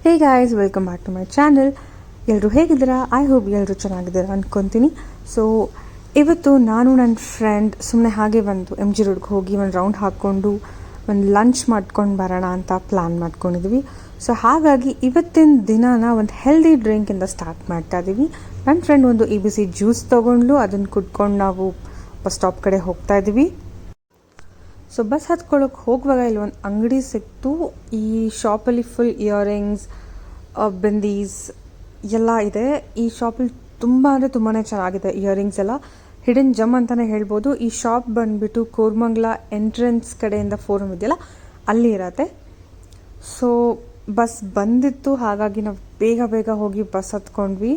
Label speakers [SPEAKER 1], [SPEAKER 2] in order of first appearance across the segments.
[SPEAKER 1] Hey guys, welcome back to my channel. ಎಲ್ಲರೂ ಹೇಗಿದ್ದೀರಾ? I hope ಎಲ್ಲರೂ ಚೆನ್ನಾಗಿದ್ದೀರಾ ಅಂದ್ಕೊತೀನಿ. ಸೊ ಇವತ್ತು ನಾನು ನನ್ನ ಫ್ರೆಂಡ್ ಸುಮ್ಮನೆ ಹಾಗೆ ಒಂದು MG ರೋಡ್ಗೆ ಹೋಗಿ ಒಂದು ರೌಂಡ್ ಹಾಕ್ಕೊಂಡು ಒಂದು ಲಂಚ್ ಮಾಡ್ಕೊಂಡು ಬರೋಣ ಅಂತ ಪ್ಲ್ಯಾನ್ ಮಾಡ್ಕೊಂಡಿದ್ವಿ. ಸೊ ಹಾಗಾಗಿ ಇವತ್ತಿನ ದಿನಾನ ಒಂದು ಹೆಲ್ದಿ ಡ್ರಿಂಕಿಂದ ಸ್ಟಾರ್ಟ್ ಮಾಡ್ತಾ ಇದ್ದೀವಿ. ನನ್ನ ಫ್ರೆಂಡ್ ಒಂದು ABC ಜ್ಯೂಸ್ ತೊಗೊಂಡು ಅದನ್ನು ಕುಡ್ಕೊಂಡು ನಾವು ಬಸ್ ಸ್ಟಾಪ್ ಕಡೆ ಹೋಗ್ತಾ ಇದ್ದೀವಿ. ಸೊ ಬಸ್ ಹತ್ಕೊಳ್ಳೋಕೆ ಹೋಗುವಾಗ ಇಲ್ಲಿ ಒಂದು ಅಂಗಡಿ ಸಿಕ್ತು. ಈ ಶಾಪಲ್ಲಿ ಫುಲ್ ಇಯರಿಂಗ್ಸ್, ಬಿಂದೀಸ್ ಎಲ್ಲ ಇದೆ. ಈ ಶಾಪಲ್ಲಿ ತುಂಬ ಅಂದರೆ ತುಂಬಾ ಚೆನ್ನಾಗಿದೆ. ಇಯರಿಂಗ್ಸ್ ಎಲ್ಲ ಹಿಡನ್ ಜಮ್ ಅಂತಲೇ ಹೇಳ್ಬೋದು. ಈ ಶಾಪ್ ಬಂದುಬಿಟ್ಟು ಕೋರ್ಮಂಗ್ಲ ಎಂಟ್ರೆನ್ಸ್ ಕಡೆಯಿಂದ ಫೋರಮ್ ಇದೆಯಲ್ಲ ಅಲ್ಲಿ ಇರತ್ತೆ. ಸೊ ಬಸ್ ಬಂದಿತ್ತು, ಹಾಗಾಗಿ ನಾವು ಬೇಗ ಹೋಗಿ ಬಸ್ ಹತ್ಕೊಂಡ್ವಿ.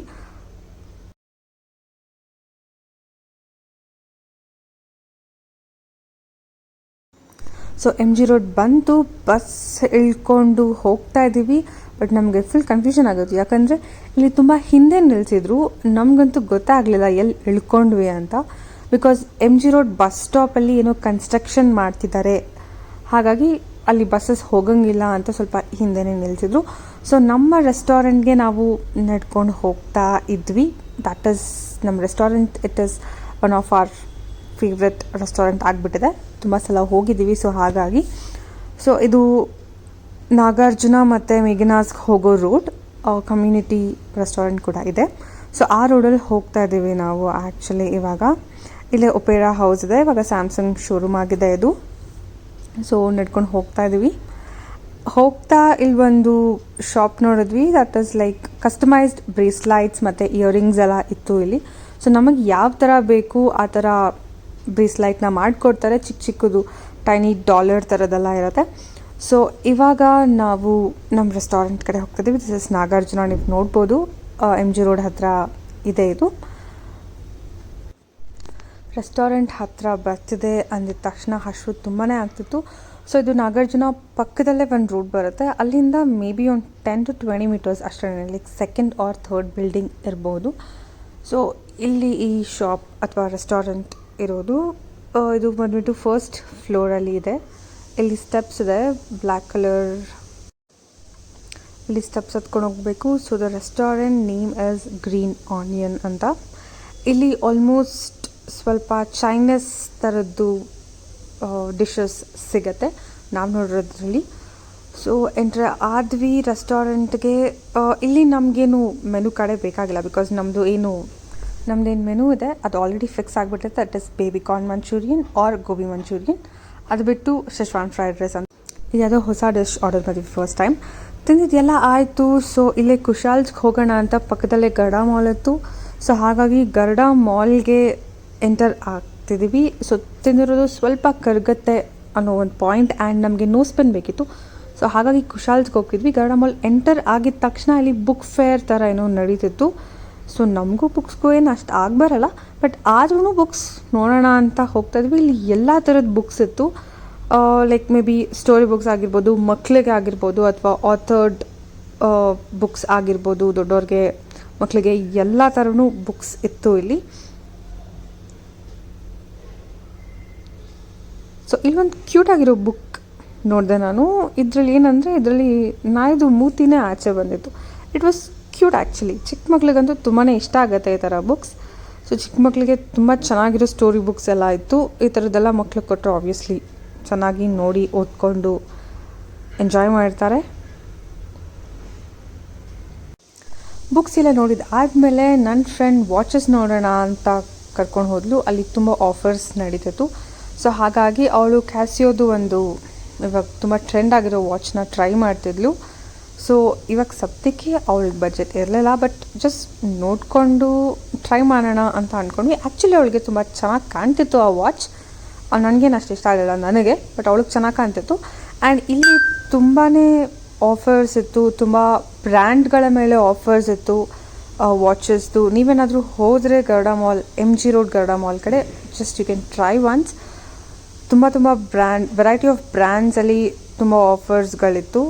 [SPEAKER 1] ಸೊ MG ರೋಡ್ ಬಂತು, ಬಸ್ ಇಳ್ಕೊಂಡು ಹೋಗ್ತಾ ಇದ್ದೀವಿ. ಬಟ್ ನಮಗೆ ಫುಲ್ ಕನ್ಫ್ಯೂಷನ್ ಆಗುತ್ತೆ, ಯಾಕಂದರೆ ಇಲ್ಲಿ ತುಂಬ ಹಿಂದೆ ನಿಲ್ಲಿಸಿದ್ರು. ನಮಗಂತೂ ಗೊತ್ತಾಗಲಿಲ್ಲ ಎಲ್ಲಿ ಇಳ್ಕೊಂಡ್ವಿ ಅಂತ. ಬಿಕಾಸ್ MG ರೋಡ್ ಬಸ್ ಸ್ಟಾಪಲ್ಲಿ ಏನೋ ಕನ್ಸ್ಟ್ರಕ್ಷನ್ ಮಾಡ್ತಿದ್ದಾರೆ, ಹಾಗಾಗಿ ಅಲ್ಲಿ ಬಸ್ಸಸ್ ಹೋಗಂಗಿಲ್ಲ ಅಂತ ಸ್ವಲ್ಪ ಹಿಂದೆನೇ ನಿಲ್ಲಿಸಿದ್ರು. ಸೊ ನಮ್ಮ ರೆಸ್ಟೋರೆಂಟ್ಗೆ ನಾವು ನಡ್ಕೊಂಡು ಹೋಗ್ತಾ ಇದ್ವಿ. ದಟ್ ಈಸ್ ನಮ್ಮ restaurant. It is one of our favourite restaurant ಆಗಿಬಿಟ್ಟಿದೆ. ತುಂಬ ಸಲ ಹೋಗಿದ್ದೀವಿ. ಸೊ ಹಾಗಾಗಿ ಇದು ನಾಗಾರ್ಜುನ ಮತ್ತು ಮೇಘನಾಸ್ಗೆ ಹೋಗೋ ರೋಡ್. ಕಮ್ಯುನಿಟಿ ರೆಸ್ಟೋರೆಂಟ್ ಕೂಡ ಇದೆ. ಸೊ ಆ ರೋಡಲ್ಲಿ ಹೋಗ್ತಾ ಇದ್ದೀವಿ ನಾವು. ಆ್ಯಕ್ಚುಲಿ ಇವಾಗ ಇಲ್ಲೇ ಒಪೇರಾ ಹೌಸ್ ಇದೆ, ಇವಾಗ ಸ್ಯಾಮ್ಸಂಗ್ ಶೋರೂಮ್ ಆಗಿದೆ ಇದು. ಸೊ ನಡ್ಕೊಂಡು ಹೋಗ್ತಾ ಇದ್ದೀವಿ. ಹೋಗ್ತಾ ಇಲ್ಲಿ ಒಂದು ಶಾಪ್ ನೋಡಿದ್ವಿ. ದಟ್ ಈಸ್ ಲೈಕ್ ಕಸ್ಟಮೈಸ್ಡ್ ಬ್ರೇಸ್ಲೈಟ್ಸ್ ಮತ್ತು ಇಯರಿಂಗ್ಸ್ ಎಲ್ಲ ಇತ್ತು ಇಲ್ಲಿ. ಸೊ ನಮಗೆ ಯಾವ ಥರ ಬೇಕು ಆ ಥರ ಬ್ರೇಸ್ಲೈಟ್ನ ಮಾಡಿಕೊಡ್ತಾರೆ. ಚಿಕ್ಕದು ಟೈನಿ ಡಾಲರ್ ಥರದ್ದೆಲ್ಲ ಇರುತ್ತೆ. ಸೊ ಇವಾಗ ನಾವು ನಮ್ಮ ರೆಸ್ಟೋರೆಂಟ್ ಕಡೆ ಹೋಗ್ತಿದ್ದೀವಿ. This is Nagarjuna. ನೀವು ನೋಡ್ಬೋದು, MG ರೋಡ್ ಹತ್ತಿರ ಇದೆ ಇದು. ರೆಸ್ಟೋರೆಂಟ್ ಹತ್ತಿರ ಬರ್ತಿದೆ ಅಂದಿದ ತಕ್ಷಣ ಹಶು ತುಂಬಾ ಆಗ್ತಿತ್ತು. ಸೊ ಇದು ನಾಗಾರ್ಜುನ ಪಕ್ಕದಲ್ಲೇ ಒಂದು ರೋಡ್ ಬರುತ್ತೆ. ಅಲ್ಲಿಂದ ಮೇ ಬಿ ಒಂದು 10 to 20 ಮೀಟರ್ಸ್ ಅಷ್ಟೇ, like second R third building ಇರ್ಬೋದು. ಸೊ ಇಲ್ಲಿ ಈ ಶಾಪ್ ಅಥವಾ ರೆಸ್ಟೋರೆಂಟ್ ಇರೋದು. ಇದು ಬಂದ್ಬಿಟ್ಟು ಫಸ್ಟ್ ಫ್ಲೋರಲ್ಲಿ ಇದೆ. ಇಲ್ಲಿ ಸ್ಟೆಪ್ಸ್ ಇದೆ, ಬ್ಲ್ಯಾಕ್ ಕಲರ್. ಇಲ್ಲಿ ಸ್ಟೆಪ್ಸ್ ಹತ್ಕೊಂಡು ಹೋಗಬೇಕು. So the restaurant name is green onion ಅಂತ. ಇಲ್ಲಿ ಆಲ್ಮೋಸ್ಟ್ ಸ್ವಲ್ಪ ಚೈನೀಸ್ ಥರದ್ದು ಡಿಶಸ್ ಸಿಗತ್ತೆ ನಾವು ನೋಡಿರೋದ್ರಲ್ಲಿ. ಸೊ ಎಂಟ್ರ್ ಆದ್ವಿ ರೆಸ್ಟೋರೆಂಟ್ಗೆ. ಇಲ್ಲಿ ನಮಗೇನು ಮೆನು ಕಡೆ ಬೇಕಾಗಿಲ್ಲ, ಬಿಕಾಸ್ ನಮ್ಮದೇನು ಮೆನು ಇದೆ ಅದು ಆಲ್ರೆಡಿ ಫಿಕ್ಸ್ ಆಗಿಬಿಟ್ಟಿದೆ. That is baby corn Manchurian or gobi Manchurian. ಅದು ಬಿಟ್ಟು ಶೆಜ್ವಾನ್ ಫ್ರೈಡ್ ರೈಸ್ ಅಂತ ಇದ್ಯಾವುದೋ ಹೊಸ ಡಿಶ್ ಆರ್ಡರ್ ಮಾಡಿದ್ವಿ ಫಸ್ಟ್ ಟೈಮ್. ತಿಂದಿದ್ದೆಲ್ಲ ಆಯಿತು. ಸೊ ಇಲ್ಲೇ ಕುಶಾಲ್ಸ್ಗೆ ಹೋಗೋಣ ಅಂತ ಪಕ್ಕದಲ್ಲೇ ಗರ್ಡಾ ಮಾಲ್ ಇತ್ತು. ಸೊ ಹಾಗಾಗಿ ಗರ್ಡಾ ಮಾಲ್ಗೆ ಎಂಟರ್ ಆಗ್ತಿದ್ದೀವಿ. ಸೊ ತಿಂದಿರೋದು ಸ್ವಲ್ಪ ಕರಗತ್ತೆ ಅನ್ನೋ ಒಂದು ಪಾಯಿಂಟ್ ಆ್ಯಂಡ್ ನಮಗೆ ನೋ ಸ್ಪೆನ್ ಬೇಕಿತ್ತು. ಸೊ ಹಾಗಾಗಿ ಕುಶಾಲ್ಸ್ಗೆ ಹೋಗ್ತಿದ್ವಿ. ಗರ್ಡಾ ಮಾಲ್ ಎಂಟರ್ ಆಗಿದ ತಕ್ಷಣ ಇಲ್ಲಿ ಬುಕ್ ಫೇರ್ ಥರ ಏನೋ ನಡೀತಿತ್ತು. ಸೊ ನಮಗೂ ಬುಕ್ಸ್ಗೂ ಏನು ಅಷ್ಟು ಆಗಬರಲ್ಲ, ಬಟ್ ಆದ್ರೂ ಬುಕ್ಸ್ ನೋಡೋಣ ಅಂತ ಹೋಗ್ತಾ ಇದ್ವಿ. ಇಲ್ಲಿ ಎಲ್ಲ ಥರದ ಬುಕ್ಸ್ ಇತ್ತು. Like may be story books ಆಗಿರ್ಬೋದು, ಮಕ್ಕಳಿಗೆ ಆಗಿರ್ಬೋದು, ಅಥವಾ ಆಥರ್ಡ್ ಬುಕ್ಸ್ ಆಗಿರ್ಬೋದು, ದೊಡ್ಡವ್ರಿಗೆ ಮಕ್ಕಳಿಗೆ ಎಲ್ಲ ಥರನೂ ಬುಕ್ಸ್ ಇತ್ತು ಇಲ್ಲಿ. ಸೊ ಇಲ್ಲೊಂದು ಕ್ಯೂಟಾಗಿರೋ ಬುಕ್ ನೋಡಿದೆ ನಾನು. ಇದರಲ್ಲಿ ಏನಂದರೆ ಇದರಲ್ಲಿ ನಾಯಿದು ಮೂತಿನೇ ಆಚೆ ಬಂದಿತ್ತು. It was cute actually. ಚಿಕ್ಕ ಮಕ್ಳಿಗಂತೂ ತುಂಬಾ ಇಷ್ಟ ಆಗುತ್ತೆ ಈ ಥರ ಬುಕ್ಸ್. ಸೊ ಚಿಕ್ಕ ಮಕ್ಕಳಿಗೆ ತುಂಬ ಚೆನ್ನಾಗಿರೋ ಸ್ಟೋರಿ ಬುಕ್ಸ್ ಎಲ್ಲ ಇತ್ತು. ಈ ಥರದ್ದೆಲ್ಲ ಮಕ್ಳಿಗೆ ಕೊಟ್ಟರೆ ಆಬ್ವಿಯಸ್ಲಿ ಚೆನ್ನಾಗಿ ನೋಡಿ ಓದ್ಕೊಂಡು ಎಂಜಾಯ್ ಮಾಡ್ತಾರೆ. ಬುಕ್ಸ್ ಎಲ್ಲ ನೋಡಿದ ಆದಮೇಲೆ ನನ್ನ ಫ್ರೆಂಡ್ ವಾಚಸ್ ನೋಡೋಣ ಅಂತ ಕರ್ಕೊಂಡು ಹೋದ್ಲು. ಅಲ್ಲಿ ತುಂಬ ಆಫರ್ಸ್ ನಡೀತಿತ್ತು. ಸೊ ಹಾಗಾಗಿ ಅವಳು ಕ್ಯಾಸಿಯೋದು ಒಂದು ಇವಾಗ ತುಂಬ ಟ್ರೆಂಡ್ ಆಗಿರೋ ವಾಚ್ನ ಟ್ರೈ ಮಾಡ್ತಿದ್ಲು. ಸೊ ಇವಾಗ ಸದ್ಯಕ್ಕೆ ಅವಳಿಗೆ ಬಜೆಟ್ ಇರಲಿಲ್ಲ, ಬಟ್ ಜಸ್ಟ್ ನೋಡಿಕೊಂಡು ಟ್ರೈ ಮಾಡೋಣ ಅಂತ ಅಂದ್ಕೊಂಡ್ವಿ. ಆ್ಯಕ್ಚುಲಿ ಅವಳಿಗೆ ತುಂಬ ಚೆನ್ನಾಗಿ ಕಾಣ್ತಿತ್ತು ಆ ವಾಚ್. ನನಗೇನು ಅಷ್ಟು ಇಷ್ಟ ಆಗಲಿಲ್ಲ ನನಗೆ, ಬಟ್ ಅವಳಿಗೆ ಚೆನ್ನಾಗಿ ಕಾಣ್ತಿತ್ತು. ಆ್ಯಂಡ್ ಇಲ್ಲಿ ತುಂಬಾ ಆಫರ್ಸ್ ಇತ್ತು, ತುಂಬ ಬ್ರ್ಯಾಂಡ್ಗಳ ಮೇಲೆ ಆಫರ್ಸ್ ಇತ್ತು ವಾಚಸ್ದು. ನೀವೇನಾದರೂ ಹೋದರೆ Garuda mall, MG road Garuda mall ಕಡೆ just you can try once. ತುಂಬ ವೆರೈಟಿ ಆಫ್ ಬ್ರ್ಯಾಂಡ್ಸಲ್ಲಿ ತುಂಬ ಆಫರ್ಸ್ಗಳಿತ್ತು.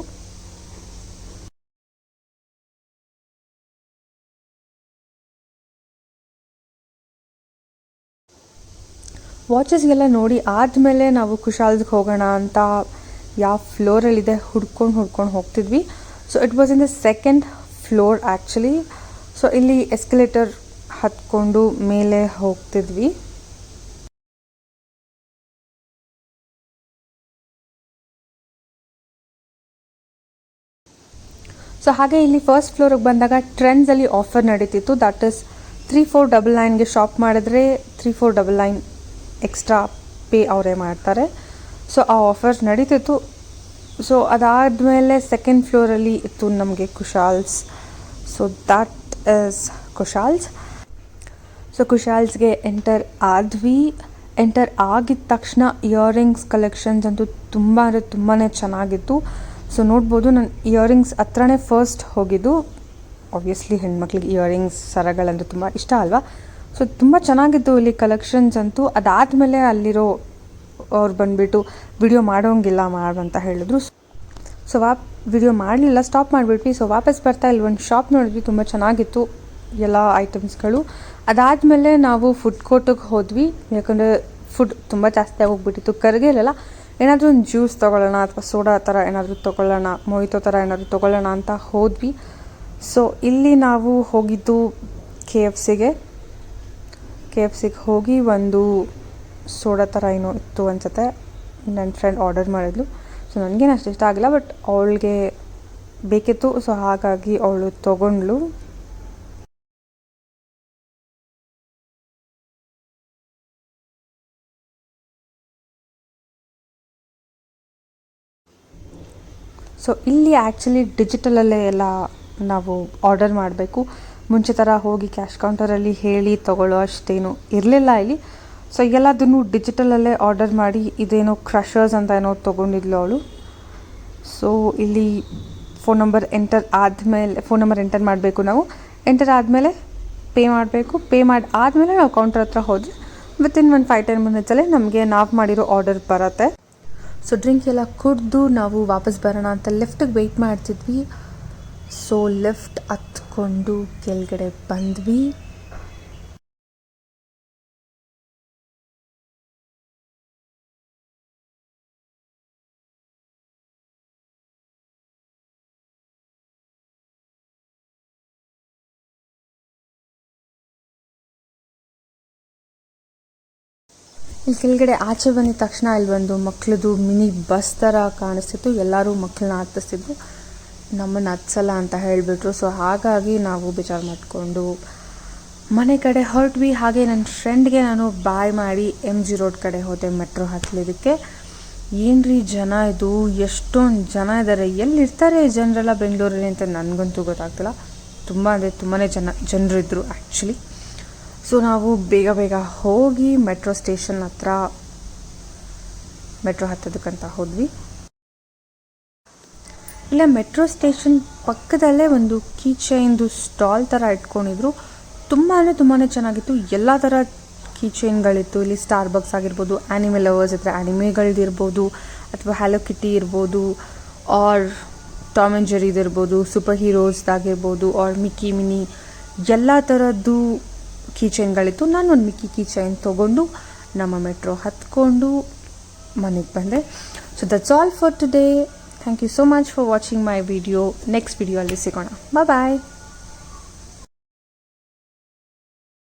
[SPEAKER 1] ವಾಚಸ್ಗೆಲ್ಲ ನೋಡಿ ಆದಮೇಲೆ ನಾವು ಕುಶಾಲ್ಸ್ಗೆ ಹೋಗೋಣ ಅಂತ ಯಾವ ಫ್ಲೋರಲ್ಲಿದೆ ಹುಡ್ಕೊಂಡು ಹೋಗ್ತಿದ್ವಿ. So it was in the second floor actually. So ಇಲ್ಲಿ ಎಸ್ಕಲೇಟರ್ ಹತ್ಕೊಂಡು ಮೇಲೆ ಹೋಗ್ತಿದ್ವಿ. ಸೊ ಹಾಗೆ ಇಲ್ಲಿ ಫಸ್ಟ್ ಫ್ಲೋರಿಗೆ ಬಂದಾಗ ಟ್ರೆಂಡ್ಸಲ್ಲಿ ಆಫರ್ ನಡೀತಿತ್ತು. ದಟ್ ಇಸ್ 3499ಗೆ ಶಾಪ್ ಮಾಡಿದ್ರೆ 3499 ಎಕ್ಸ್ಟ್ರಾ ಪೇ ಅವರೇ ಮಾಡ್ತಾರೆ. ಸೊ ಆ ಆಫರ್ಸ್ ನಡೀತಿತ್ತು. ಸೊ ಅದಾದಮೇಲೆ ಸೆಕೆಂಡ್ ಫ್ಲೋರಲ್ಲಿ ಇತ್ತು ನಮಗೆ Kushals. So that is Kushals. So ಕುಶಾಲ್ಸ್ಗೆ ಎಂಟರ್ ಆದ್ವಿ. ಎಂಟರ್ ಆಗಿದ ತಕ್ಷಣ ಇಯರಿಂಗ್ಸ್ ಕಲೆಕ್ಷನ್ಸ್ ಅಂತೂ ತುಂಬ ಅಂದರೆ ತುಂಬಾ ಚೆನ್ನಾಗಿತ್ತು. ಸೊ ನೋಡ್ಬೋದು, ನಾನು ಇಯರಿಂಗ್ಸ್ ಹತ್ರನೇ ಫಸ್ಟ್ ಹೋಗಿದ್ದು. ಆಬ್ವಿಯಸ್ಲಿ ಹೆಣ್ಮಕ್ಳಿಗೆ ಇಯರಿಂಗ್ಸ್ ಸರಗಳಂದ್ರೆ ತುಂಬ ಇಷ್ಟ ಅಲ್ವಾ. ಸೊ ತುಂಬ ಚೆನ್ನಾಗಿತ್ತು ಇಲ್ಲಿ ಕಲೆಕ್ಷನ್ಸ್ ಅಂತೂ. ಅದಾದಮೇಲೆ ಅಲ್ಲಿರೋ ಅವ್ರು ಬಂದುಬಿಟ್ಟು ವಿಡಿಯೋ ಮಾಡೋಂಗಿಲ್ಲ ಅಂತ ಹೇಳಿದ್ರು. ಸೊ ವಿಡಿಯೋ ಮಾಡಲಿಲ್ಲ, ಸ್ಟಾಪ್ ಮಾಡಿಬಿಟ್ವಿ. ಸೊ ವಾಪಸ್ ಬರ್ತಾ ಇಲ್ಲಿ ಒಂದು ಶಾಪ್ ನೋಡಿದ್ವಿ, ತುಂಬ ಚೆನ್ನಾಗಿತ್ತು ಎಲ್ಲ ಐಟಮ್ಸ್ಗಳು. ಅದಾದಮೇಲೆ ನಾವು ಫುಡ್ ಕೋರ್ಟಿಗೆ ಹೋದ್ವಿ, ಯಾಕಂದರೆ ಫುಡ್ ತುಂಬ ಜಾಸ್ತಿ ಆಗೋಗ್ಬಿಟ್ಟಿತ್ತು, ಕರಗಿರಲಿಲ್ಲ. ಏನಾದರೂ ಒಂದು ಜ್ಯೂಸ್ ತೊಗೊಳ್ಳೋಣ ಅಥವಾ ಸೋಡಾ ಥರ ಏನಾದರೂ ತೊಗೊಳ್ಳೋಣ, ಮೊಯ್ತೋ ಥರ ಏನಾದರೂ ತೊಗೊಳ್ಳೋಣ ಅಂತ ಹೋದ್ವಿ. ಸೊ ಇಲ್ಲಿ ನಾವು ಹೋಗಿದ್ದು KFCಗೆ ಹೋಗಿ ಒಂದು ಸೋಡಾ ಥರ ಏನೋ ಇತ್ತು ಅನಿಸುತ್ತೆ, ನನ್ನ ಫ್ರೆಂಡ್ ಆರ್ಡರ್ ಮಾಡಿದ್ಲು. ಸೊ ನನಗೇನು ಅಷ್ಟು ಇಷ್ಟ ಆಗಿಲ್ಲ, ಬಟ್ ಅವಳಿಗೆ ಬೇಕಿತ್ತು. ಸೊ ಹಾಗಾಗಿ ಅವಳು ತೊಗೊಂಡ್ಳು. ಸೊ ಇಲ್ಲಿ ಆ್ಯಕ್ಚುಲಿ ಡಿಜಿಟಲಲ್ಲೇ ಎಲ್ಲ ನಾವು ಆರ್ಡರ್ ಮಾಡಬೇಕು. ಮುಂಚೆ ಥರ ಹೋಗಿ ಕ್ಯಾಶ್ ಕೌಂಟರಲ್ಲಿ ಹೇಳಿ ತೊಗೊಳ್ಳೋ ಅಷ್ಟೇನು ಇರಲಿಲ್ಲ ಇಲ್ಲಿ. ಸೊ ಎಲ್ಲದನ್ನು ಡಿಜಿಟಲಲ್ಲೇ ಆರ್ಡರ್ ಮಾಡಿ, ಇದೇನೋ ಕ್ರಷರ್ಸ್ ಅಂತ ಏನೋ ತೊಗೊಂಡಿದ್ಲು ಅವಳು. ಸೊ ಇಲ್ಲಿ ಫೋನ್ ನಂಬರ್ ಎಂಟರ್ ಮಾಡಬೇಕು ನಾವು. ಎಂಟರ್ ಆದಮೇಲೆ ಪೇ ಮಾಡಬೇಕು. ಪೇ ಮಾಡಿ ಆದಮೇಲೆ ನಾವು ಕೌಂಟರ್ ಹತ್ರ ಹೋದರೆ ವಿತಿನ್ ಒಂದು 5-10 ಮಿನಿಟ್ಸಲ್ಲೇ ನಮಗೆ ನಾವು ಮಾಡಿರೋ ಆರ್ಡರ್ ಬರುತ್ತೆ. ಸೊ ಡ್ರಿಂಕ್ ಎಲ್ಲ ಕುಡಿದು ನಾವು ವಾಪಸ್ ಬರೋಣ ಅಂತ ಲಿಫ್ಟಿಗೆ ವೆಯ್ಟ್ ಮಾಡ್ತಿದ್ವಿ. ಸೊ ಲಿಫ್ಟ್ ಹತ್ಕೊಂಡು ಕೆಳಗಡೆ ಬಂದ್ವಿ. ಇಲ್ಲಿ ಕೆಳಗಡೆ ಆಚೆ ಬಂದಿದ ತಕ್ಷಣ ಇಲ್ಲಿ ಒಂದು ಮಕ್ಕಳದು ಮಿನಿ ಬಸ್ ಥರ ಕಾಣಿಸ್ತಿತ್ತು. ಎಲ್ಲರೂ ಮಕ್ಕಳನ್ನ ಹತ್ತಿಸ್ತಿದ್ರು, ನಮ್ಮನ್ನು ಹತ್ಸಲ್ಲ ಅಂತ ಹೇಳಿಬಿಟ್ರು. ಸೊ ಹಾಗಾಗಿ ನಾವು ಬೇಜಾರು ಮಾಡಿಕೊಂಡು ಮನೆ ಕಡೆ ಹೊರಟ್ವಿ. ಹಾಗೆ ನನ್ನ ಫ್ರೆಂಡ್ಗೆ ನಾನು ಬಾಯ್ ಮಾಡಿ MG ರೋಡ್ ಕಡೆ ಹೋದೆ ಮೆಟ್ರೋ ಹತ್ತಲಿದ್ದಕ್ಕೆ. ಏನ್ರಿ ಜನ ಇದು, ಎಷ್ಟೊಂದು ಜನ ಇದ್ದಾರೆ, ಎಲ್ಲಿರ್ತಾರೆ ಜನರೆಲ್ಲ ಬೆಂಗಳೂರಲ್ಲಿ ಅಂತ ನನಗಂತೂ ಗೊತ್ತಾಗ್ತಿಲ್ಲ. ತುಂಬ ಅಂದರೆ ತುಂಬಾ ಜನರಿದ್ದರು ಆ್ಯಕ್ಚುಲಿ. ಸೊ ನಾವು ಬೇಗ ಹೋಗಿ ಮೆಟ್ರೋ ಸ್ಟೇಷನ್ ಹತ್ರ ಮೆಟ್ರೋ ಹತ್ತೋದಕ್ಕಂತ ಹೋದ್ವಿ. ಇಲ್ಲ, ಮೆಟ್ರೋ ಸ್ಟೇಷನ್ ಪಕ್ಕದಲ್ಲೇ ಒಂದು ಕೀ ಚೈನ್ದು ಸ್ಟಾಲ್ ಥರ ಇಟ್ಕೊಂಡಿದ್ರು. ತುಂಬಾ ಚೆನ್ನಾಗಿತ್ತು. ಎಲ್ಲ ಥರ ಕೀ ಚೈನ್ಗಳಿತ್ತು ಇಲ್ಲಿ. ಸ್ಟಾರ್ಬಕ್ಸ್ ಆಗಿರ್ಬೋದು, ಆ್ಯನಿಮಲ್ ಲವರ್ಸ್ ಇದ್ದರೆ ಆ್ಯನಿಮೆಗಳದ್ದಿರ್ಬೋದು, ಅಥವಾ ಹ್ಯಾಲೋ ಕಿಟಿ ಇರ್ಬೋದು, ಆರ್ ಟಾಮ್ ಆ್ಯಂಡ್ ಜೆರಿದಿರ್ಬೋದು, ಸೂಪರ್ ಹೀರೋಸ್ದಾಗಿರ್ಬೋದು, ಆರ್ ಮಿಕ್ಕಿ ಮಿನಿ, ಎಲ್ಲ ಥರದ್ದು ಕೀ ಚೈನ್ಗಳಿತ್ತು. ನಾನು ಒಂದು ಮಿಕ್ಕಿ ಕೀ ಚೈನ್ ತೊಗೊಂಡು ನಮ್ಮ ಮೆಟ್ರೋ ಹತ್ಕೊಂಡು ಮನೆಗೆ ಬಂದೆ. So that's all for today. Thank you so much for watching my video. Next video ಅಲ್ಲಿ ಸಿಗೋಣ. ಬಾಯ್.